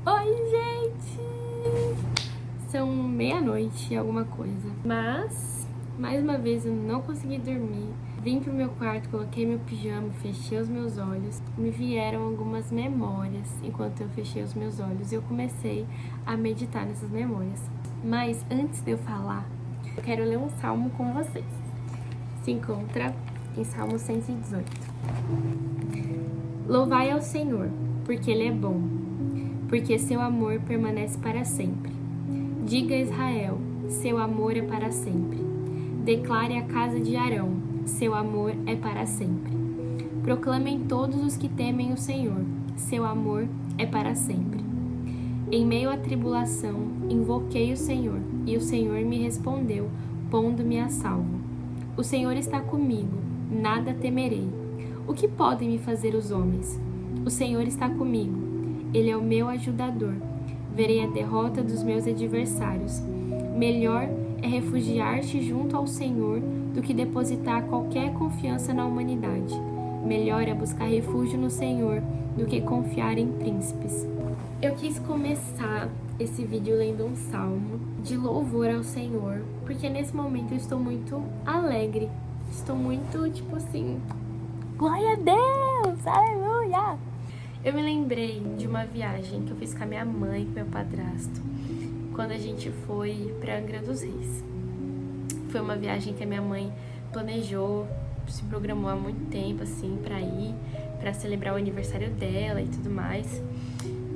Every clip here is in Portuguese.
Oi, gente! São meia-noite e alguma coisa. Mas, mais uma vez, eu não consegui dormir. Vim pro meu quarto, coloquei meu pijama, fechei os meus olhos. Me vieram algumas memórias enquanto eu fechei os meus olhos. E eu comecei a meditar nessas memórias. Mas, antes de eu falar, eu quero ler um salmo com vocês. Se encontra em Salmo 118. Louvai ao Senhor, porque Ele é bom, porque seu amor permanece para sempre. Diga a Israel, seu amor é para sempre. Declare a casa de Arão, seu amor é para sempre. Proclamem todos os que temem o Senhor, seu amor é para sempre. Em meio à tribulação, invoquei o Senhor, e o Senhor me respondeu, pondo-me a salvo. O Senhor está comigo, nada temerei. O que podem me fazer os homens? O Senhor está comigo, Ele é o meu ajudador. Verei a derrota dos meus adversários. Melhor é refugiar-te junto ao Senhor do que depositar qualquer confiança na humanidade. Melhor é buscar refúgio no Senhor do que confiar em príncipes. Eu quis começar esse vídeo lendo um salmo de louvor ao Senhor, porque nesse momento eu estou muito alegre. Estou muito, tipo assim, glória a Deus, aleluia! Eu me lembrei de uma viagem que eu fiz com a minha mãe e com meu padrasto, quando a gente foi pra Angra dos Reis. Foi uma viagem que a minha mãe planejou, se programou há muito tempo, assim, pra ir, pra celebrar o aniversário dela e tudo mais.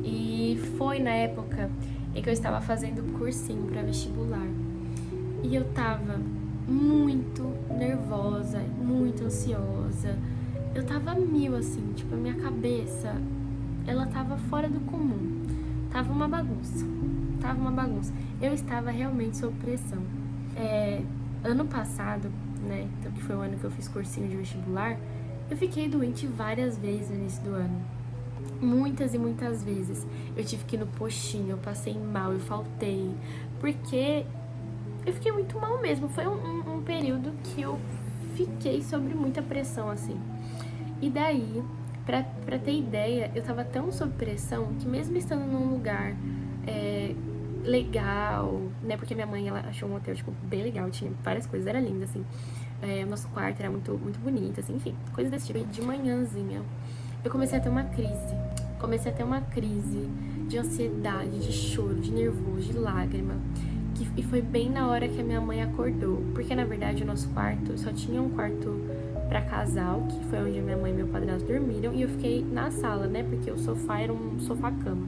E foi na época em que eu estava fazendo cursinho pra vestibular. E eu tava muito nervosa, muito ansiosa. Eu tava mil, assim, tipo, a minha cabeça, ela tava fora do comum. Tava uma bagunça. Eu estava realmente sob pressão. Ano passado, né, então, que foi o ano que eu fiz cursinho de vestibular, eu fiquei doente várias vezes no início do ano. Muitas e muitas vezes. Eu tive que ir no postinho, eu passei mal, eu faltei. Porque eu fiquei muito mal mesmo. Foi um período que eu fiquei sob muita pressão, assim. E daí, pra ter ideia, eu tava tão sob pressão que mesmo estando num lugar legal, né? Porque minha mãe, ela achou um hotel, tipo, bem legal, tinha várias coisas, era lindo, assim. O nosso quarto era muito, muito bonito, assim, enfim, coisas desse tipo. E de manhãzinha, eu comecei a ter uma crise. De ansiedade, de choro, de nervoso, de lágrima. E foi bem na hora que a minha mãe acordou. Porque, na verdade, o nosso quarto só tinha um quarto pra casal, que foi onde minha mãe e meu padrasto dormiram. E eu fiquei na sala, né? Porque o sofá era um sofá-cama.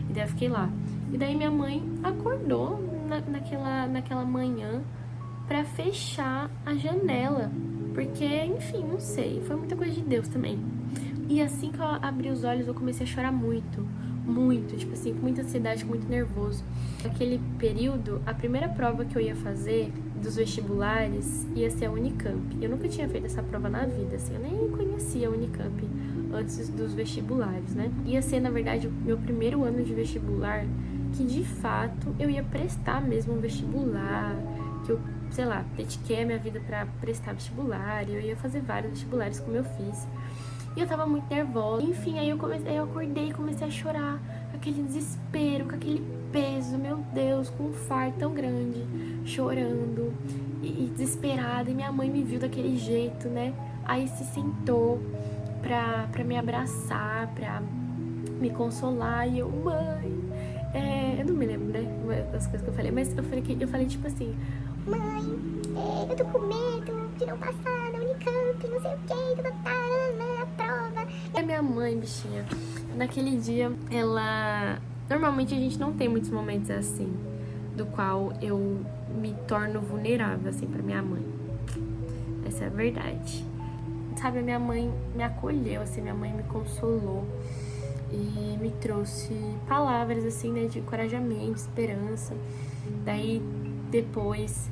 E daí eu fiquei lá. E daí minha mãe acordou naquela manhã pra fechar a janela. Porque, enfim, não sei. Foi muita coisa de Deus também. E assim que eu abri os olhos, eu comecei a chorar muito, tipo assim, com muita ansiedade, com muito nervoso. Naquele período, a primeira prova que eu ia fazer dos vestibulares ia ser a Unicamp. Eu nunca tinha feito essa prova na vida, assim, eu nem conhecia a Unicamp antes dos vestibulares, né? Ia ser, na verdade, o meu primeiro ano de vestibular, que de fato eu ia prestar mesmo um vestibular, que eu, sei lá, dediquei a minha vida pra prestar vestibular, e eu ia fazer vários vestibulares como eu fiz. E eu tava muito nervosa. Enfim, aí eu acordei e comecei a chorar. Com aquele desespero, com aquele peso, meu Deus, com um fardo tão grande. Chorando e desesperada. E minha mãe me viu daquele jeito, né? Aí se sentou pra me abraçar, pra me consolar. E eu, mãe... eu não me lembro, né, das coisas que eu falei. Mas eu falei tipo assim... Mãe, eu tô com medo de não passar na Unicamp, não sei o que, a prova. E a minha mãe, bichinha, naquele dia, ela... Normalmente a gente não tem muitos momentos assim, do qual eu me torno vulnerável, assim, pra minha mãe. Essa é a verdade. Sabe, a minha mãe me acolheu, assim, minha mãe me consolou e me trouxe palavras, assim, né, de encorajamento, esperança. Daí, depois,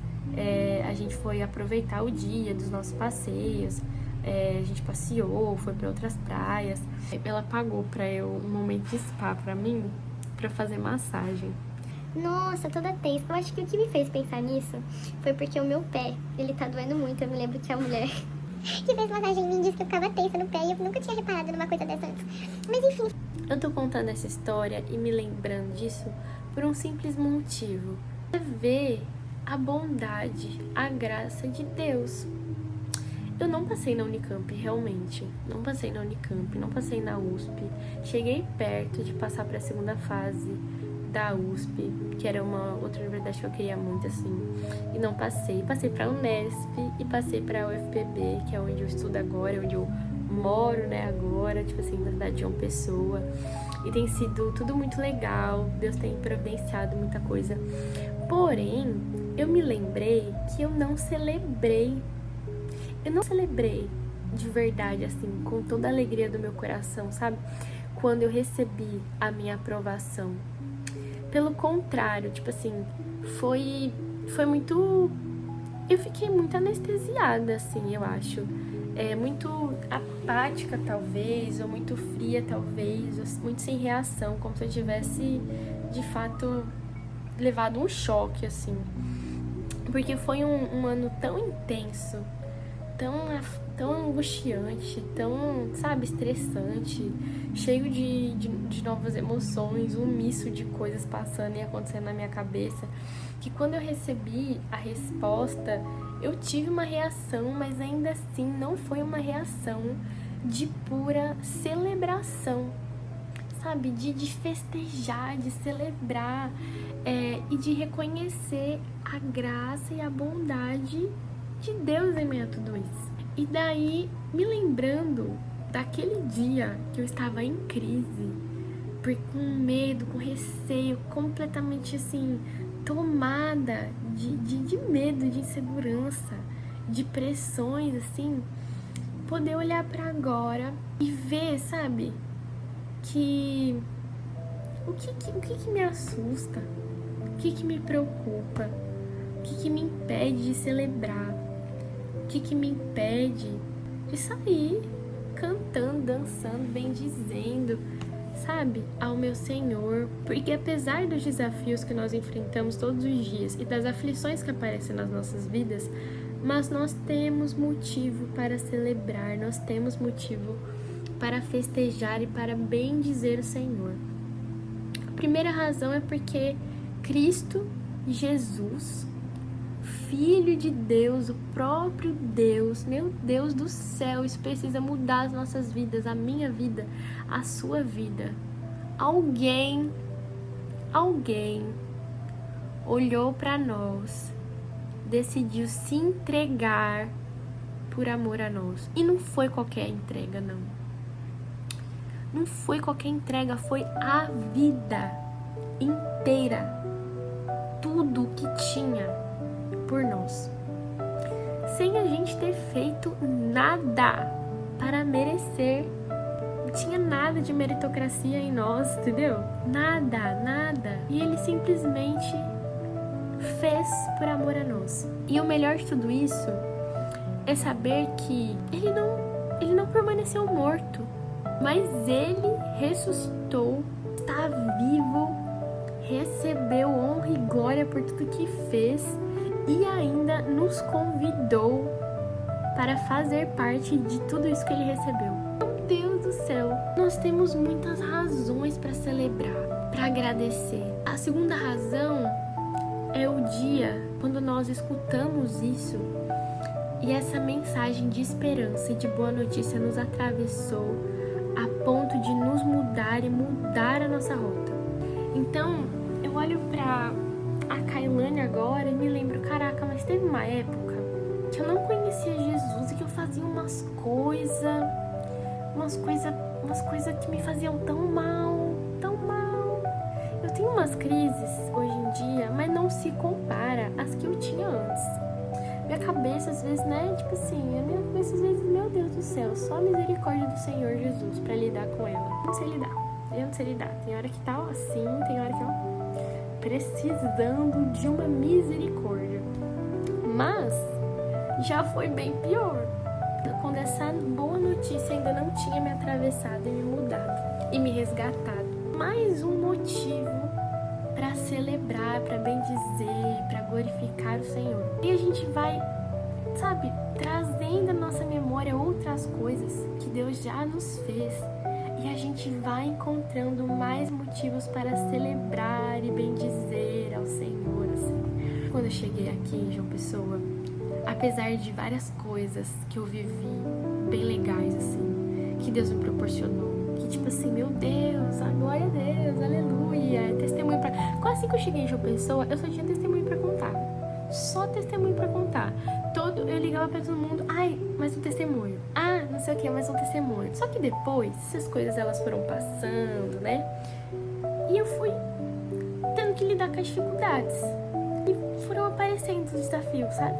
a gente foi aproveitar o dia dos nossos passeios, a gente passeou, foi pra outras praias. Ela pagou pra eu um momento de spa pra mim, pra fazer massagem. Nossa, toda tensa. Eu acho que o que me fez pensar nisso foi porque o meu pé, ele tá doendo muito. Eu me lembro que a mulher que fez massagem em mim disse que eu ficava tensa no pé e eu nunca tinha reparado numa coisa dessa antes. Mas enfim. Eu tô contando essa história e me lembrando disso por um simples motivo. É ver a bondade, a graça de Deus. Eu não passei na Unicamp, realmente. Não passei na Unicamp, não passei na USP. Cheguei perto de passar para a segunda fase da USP, que era uma outra universidade que eu queria muito, assim. E não passei. Passei para a Unesp e passei para a UFPB, que é onde eu estudo agora, onde eu moro, né, agora, tipo assim, na cidade de João Pessoa. E tem sido tudo muito legal. Deus tem providenciado muita coisa. Porém, eu me lembrei que eu não celebrei de verdade, assim, com toda a alegria do meu coração, sabe? Quando eu recebi a minha aprovação. Pelo contrário, tipo assim, foi muito... Eu fiquei muito anestesiada, assim, eu acho. Muito apática, talvez, ou muito fria, talvez, ou muito sem reação, como se eu tivesse, de fato, levado um choque, assim. Porque foi um ano tão intenso, tão angustiante, tão, sabe, estressante, cheio de novas emoções, um misto de coisas passando e acontecendo na minha cabeça, que quando eu recebi a resposta, eu tive uma reação, mas ainda assim não foi uma reação de pura celebração, sabe, de festejar, de celebrar, e de reconhecer a graça e a bondade de Deus em meio a tudo isso. E daí, me lembrando daquele dia que eu estava em crise, com medo, com receio, completamente assim, tomada de medo, de insegurança, de pressões, assim, poder olhar para agora e ver, sabe, que o que me assusta, o que me preocupa, o que me impede de celebrar, o que me impede de sair cantando, dançando, bendizendo, sabe, ao meu Senhor. Porque apesar dos desafios que nós enfrentamos todos os dias e das aflições que aparecem nas nossas vidas, mas nós temos motivo para celebrar, nós temos motivo para festejar e para bendizer o Senhor. A primeira razão é porque Cristo Jesus, Filho de Deus, o próprio Deus, meu Deus do céu, isso precisa mudar as nossas vidas, a minha vida, a sua vida. Alguém olhou para nós, decidiu se entregar por amor a nós. E não foi qualquer entrega, não. Não foi qualquer entrega, foi a vida inteira. Tudo que tinha por nós, sem a gente ter feito nada para merecer. Não tinha nada de meritocracia em nós, entendeu? Nada. E ele simplesmente fez por amor a nós. E o melhor de tudo isso é saber que ele não permaneceu morto, mas ele ressuscitou, está vivo, recebeu honra e glória por tudo que fez e ainda nos convidou para fazer parte de tudo isso que ele recebeu. Meu Deus do céu, nós temos muitas razões para celebrar, para agradecer. A segunda razão é o dia quando nós escutamos isso e essa mensagem de esperança e de boa notícia nos atravessou a ponto de nos mudar e mudar a nossa rota. Então, eu olho pra a Kailane agora e me lembro, caraca, mas teve uma época que eu não conhecia Jesus e que eu fazia umas coisas que me faziam tão mal. Eu tenho umas crises hoje em dia, mas não se compara às que eu tinha antes. Minha cabeça às vezes, né, tipo assim, meu Deus do céu, só a misericórdia do Senhor Jesus pra lidar com ela. Eu não sei lidar. Tem hora que tá assim, tem hora que precisando de uma misericórdia. Mas já foi bem pior, quando essa boa notícia ainda não tinha me atravessado e me mudado e me resgatado. Mais um motivo para celebrar, para bendizer, para glorificar o Senhor. E a gente vai, sabe, trazendo à nossa memória outras coisas que Deus já nos fez E a gente vai encontrando mais motivos para celebrar e bendizer ao Senhor, assim. Quando eu cheguei aqui em João Pessoa, apesar de várias coisas que eu vivi bem legais, assim, que Deus me proporcionou, que tipo assim, meu Deus, glória a Deus, aleluia, testemunho pra... Quase assim que eu cheguei em João Pessoa, eu só tinha testemunho pra contar. Só testemunho pra contar. Eu ligava pra todo mundo, ai, mais um testemunho. Ah, não sei o que, mais um testemunho. Só que depois, essas coisas elas foram passando, né? E eu fui tendo que lidar com as dificuldades. E foram aparecendo os desafios, sabe?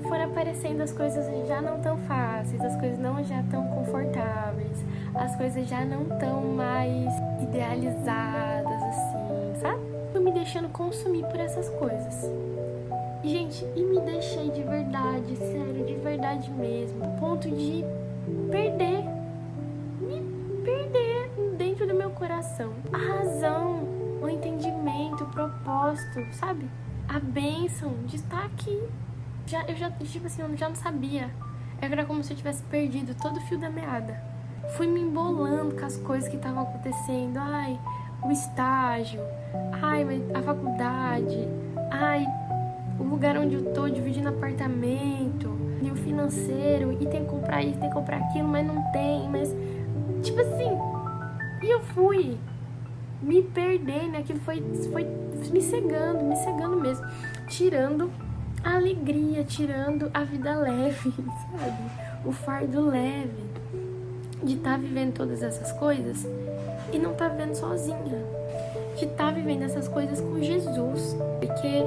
Foram aparecendo as coisas já não tão fáceis, as coisas não já tão confortáveis, as coisas já não tão mais idealizadas, assim, sabe? Eu me deixando consumir por essas coisas. Gente, e me deixei de verdade, sério, de verdade mesmo, ao ponto de me perder dentro do meu coração. A razão, o entendimento, o propósito, sabe? A bênção de estar aqui. Eu já não sabia. Era como se eu tivesse perdido todo o fio da meada. Fui me embolando com as coisas que estavam acontecendo. Ai, o estágio. Ai, a faculdade. Ai, o lugar onde eu tô dividindo apartamento. E o financeiro. E tem que comprar isso, tem que comprar aquilo, mas não tem. Mas, tipo assim. E eu fui me perder, né? Aquilo foi me cegando mesmo. Tirando a alegria, tirando a vida leve, sabe? O fardo leve de estar vivendo todas essas coisas e não estar vivendo sozinha. De estar vivendo essas coisas com Jesus. Porque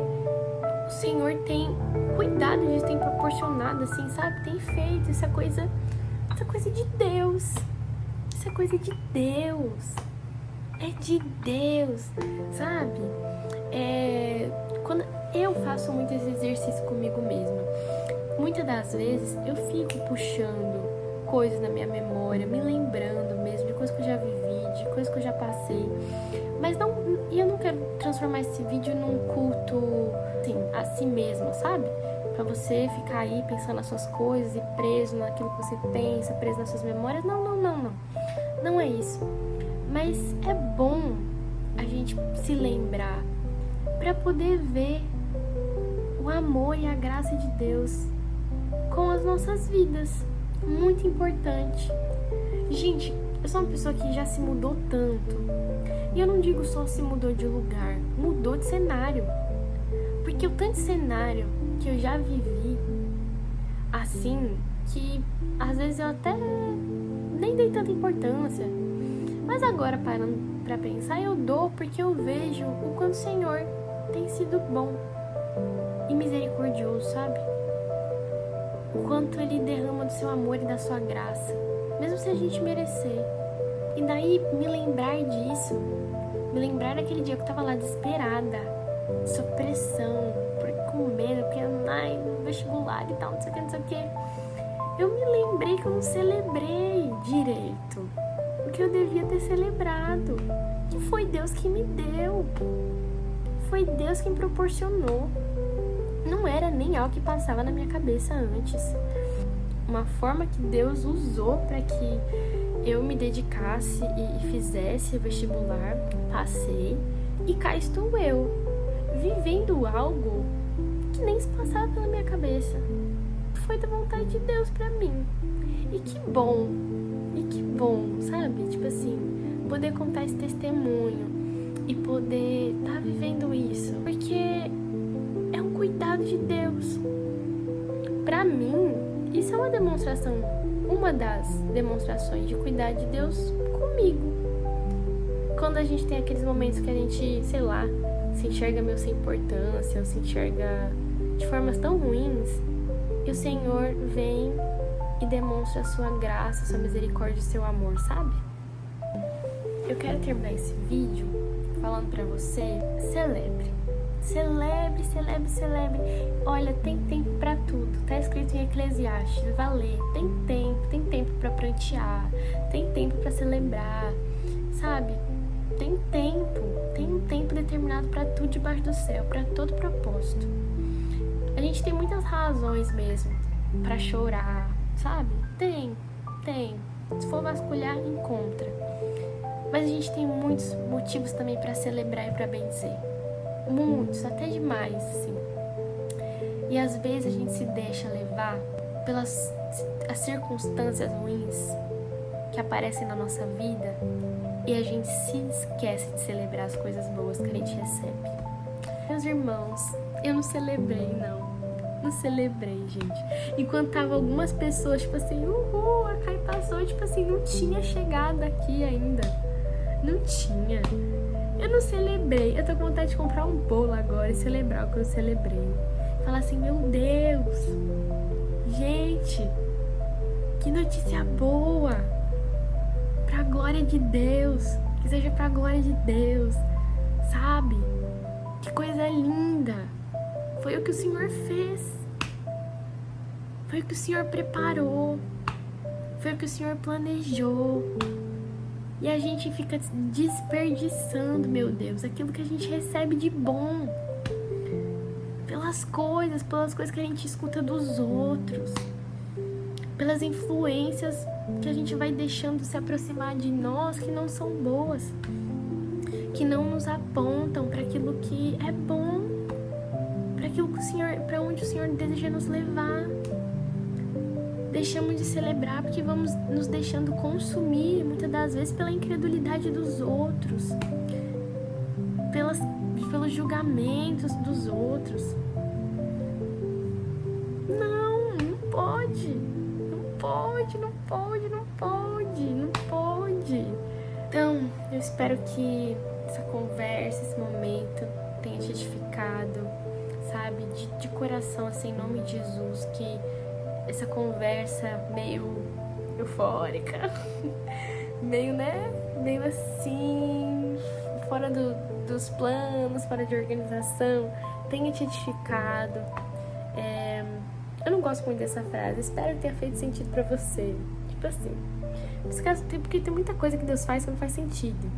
o Senhor tem cuidado disso, tem proporcionado, assim, sabe? Tem feito essa coisa de Deus. Isso é coisa de Deus. É de Deus, sabe? Quando eu faço muito esse exercício comigo mesma, muitas das vezes eu fico puxando coisas na minha memória, me lembrando mesmo de coisas que eu já vivi, de coisas que eu já passei, mas eu não quero transformar esse vídeo num culto assim, a si mesma, sabe? Pra você ficar aí pensando nas suas coisas e preso naquilo que você pensa, preso nas suas memórias. Não é isso. Mas é bom a gente se lembrar para poder ver o amor e a graça de Deus com as nossas vidas. Muito importante. Gente, eu sou uma pessoa que já se mudou tanto. E eu não digo só se mudou de lugar, mudou de cenário. Porque o tanto de cenário que eu já vivi, assim, que às vezes eu até nem dei tanta importância. Mas agora, parando pra pensar, eu dou porque eu vejo o quanto o Senhor tem sido bom e misericordioso, sabe? O quanto Ele derrama do seu amor e da sua graça, mesmo se a gente merecer. E daí, me lembrar disso, me lembrar daquele dia que eu tava lá desesperada, sob pressão, com medo, porque ai, no vestibular e tal, não sei o que. Eu me lembrei que eu não celebrei direito o que eu devia ter celebrado. E foi Deus que me deu. Foi Deus quem proporcionou. Não era nem algo que passava na minha cabeça antes. Uma forma que Deus usou para que eu me dedicasse e fizesse o vestibular, passei, e cá estou eu, vivendo algo que nem se passava pela minha cabeça. Foi da vontade de Deus pra mim. E que bom, sabe? Tipo assim, poder contar esse testemunho e poder estar vivendo isso. Porque é um cuidado de Deus. Pra mim, isso é uma das demonstrações de cuidado de Deus comigo. Quando a gente tem aqueles momentos que a gente, sei lá, se enxerga meio sem importância, ou se enxerga de formas tão ruins, e o Senhor vem e demonstra a sua graça, a sua misericórdia e o seu amor, sabe? Eu quero terminar esse vídeo falando pra você, celebre. Olha, tem tempo pra tudo. Tá escrito em Eclesiastes, vai ler. Tem tempo pra prantear, tem tempo pra celebrar, sabe? Tem um tempo determinado pra tudo debaixo do céu, pra todo propósito. A gente tem muitas razões mesmo pra chorar, sabe? Tem. Se for vasculhar, encontra. Mas a gente tem muitos motivos também para celebrar e para benzer. Muitos, até demais, assim. E às vezes a gente se deixa levar pelas as circunstâncias ruins que aparecem na nossa vida e a gente se esquece de celebrar as coisas boas que a gente recebe. Meus irmãos, eu não celebrei, não celebrei, gente. Enquanto tava algumas pessoas, tipo assim, uhul, a Kai passou, tipo assim, não tinha chegado aqui ainda. Não tinha. Eu não celebrei. Eu tô com vontade de comprar um bolo agora e celebrar o que eu celebrei. Falar assim, meu Deus, gente, que notícia boa. Pra glória de Deus. Que seja pra glória de Deus. Sabe? Que coisa linda. Foi o que o Senhor fez. Foi o que o Senhor preparou. Foi o que o Senhor planejou. E a gente fica desperdiçando, meu Deus, aquilo que a gente recebe de bom. Pelas coisas que a gente escuta dos outros. Pelas influências que a gente vai deixando se aproximar de nós que não são boas. Que não nos apontam para aquilo que é bom. Para aquilo que o Senhor, para onde o Senhor deseja nos levar. Deixamos de celebrar porque vamos nos deixando consumir, muitas das vezes, pela incredulidade dos outros, pelos julgamentos dos outros. Não pode. Então, eu espero que essa conversa, esse momento tenha te edificado, sabe, de coração, assim, em nome de Jesus, que essa conversa meio eufórica, meio assim, fora dos planos, fora de organização, tenha te edificado. Eu não gosto muito dessa frase, espero que tenha feito sentido pra você. Tipo assim, porque tem muita coisa que Deus faz que não faz sentido.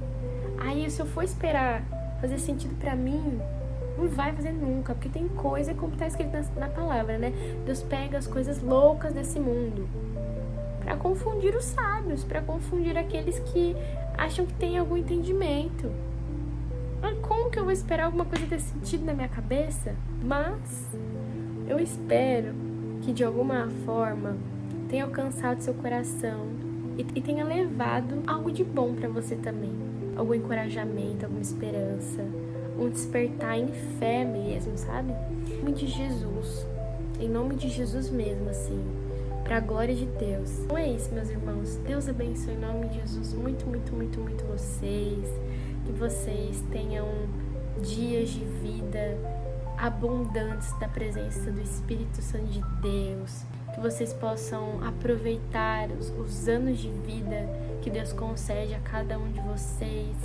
Aí, se eu for esperar fazer sentido pra mim, não vai fazer nunca, porque tem coisa, como tá escrito na palavra, né? Deus pega as coisas loucas desse mundo pra confundir os sábios, pra confundir aqueles que acham que tem algum entendimento. Mas como que eu vou esperar alguma coisa ter sentido na minha cabeça? Mas eu espero que de alguma forma tenha alcançado seu coração e tenha levado algo de bom pra você também. Algum encorajamento, alguma esperança, um despertar em fé mesmo, sabe? Em nome de Jesus. Em nome de Jesus mesmo, assim. Pra glória de Deus. Então é isso, meus irmãos. Deus abençoe em nome de Jesus muito, muito, muito, muito vocês. Que vocês tenham dias de vida abundantes da presença do Espírito Santo de Deus. Que vocês possam aproveitar os anos de vida que Deus concede a cada um de vocês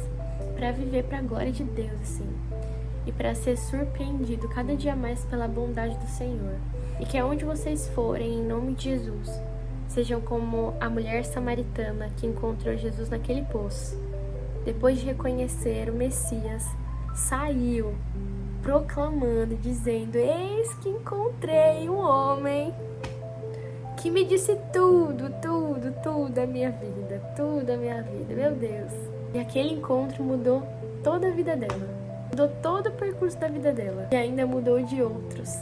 para viver para a glória de Deus, assim, e para ser surpreendido cada dia mais pela bondade do Senhor. E que aonde vocês forem, em nome de Jesus, sejam como a mulher samaritana que encontrou Jesus naquele poço. Depois de reconhecer o Messias, saiu proclamando, dizendo: eis que encontrei um homem que me disse tudo da minha vida, meu Deus. E aquele encontro mudou toda a vida dela, mudou todo o percurso da vida dela, e ainda mudou de outros,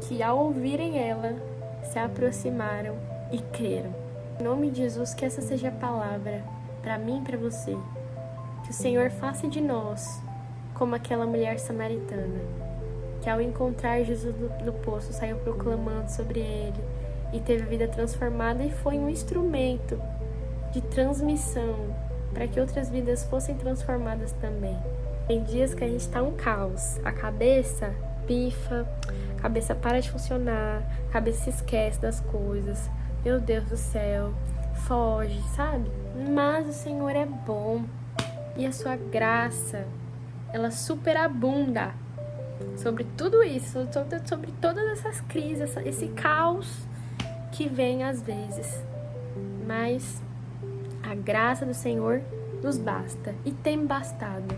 que ao ouvirem ela, se aproximaram e creram. Em nome de Jesus, que essa seja a palavra para mim e para você, que o Senhor faça de nós como aquela mulher samaritana, que ao encontrar Jesus no poço, saiu proclamando sobre ele, e teve a vida transformada e foi um instrumento de transmissão para que outras vidas fossem transformadas também. Tem dias que a gente tá um caos, a cabeça pifa, a cabeça para de funcionar, a cabeça se esquece das coisas, meu Deus do céu, foge, sabe? Mas o Senhor é bom e a sua graça, ela superabunda sobre tudo isso, sobre todas essas crises, esse caos que vem às vezes, mas a graça do Senhor nos basta e tem bastado.